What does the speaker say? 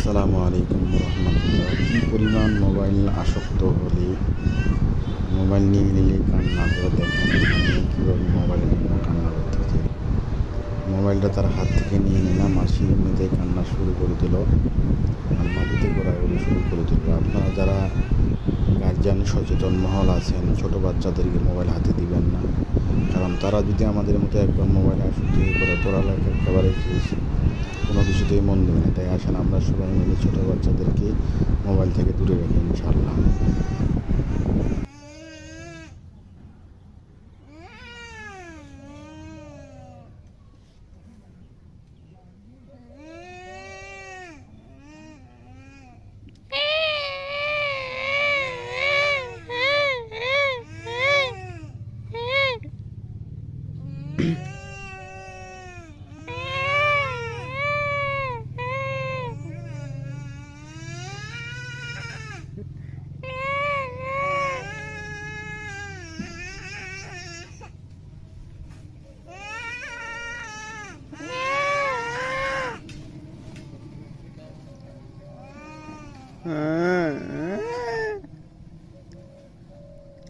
আসসালামু আলাইকুম রহমতুল্লাহ। কী পরিমাণ মোবাইল আসক্ত হলে মোবাইল নিয়ে নিলে কান্না করে, দেখেন আমি কীভাবে মোবাইলের জন্য কান্না করতেছি। মোবাইলটা তার হাত থেকে নিয়ে নিলাম, মাসি এমনিতেই কান্না শুরু করে দিল আর মাটিতে ঘোরাঘুরি শুরু করে দিল। আপনারা যারা গার্জিয়ান সচেতন মহল আছেন, ছোটো বাচ্চাদেরকে মোবাইল হাতে দিবেন না, কারণ তারা যদি আমাদের মতো একবার মোবাইলে আসক্ত হয়ে পড়ে, পড়ালেখা একেবারে শেষ, কোনো কিছুতেই মন দেবে না। তাই আসেন আমরা সবাই মিলে ছোটো বাচ্চাদেরকে মোবাইল থেকে দূরে রাখি ইনশাআল্লাহ।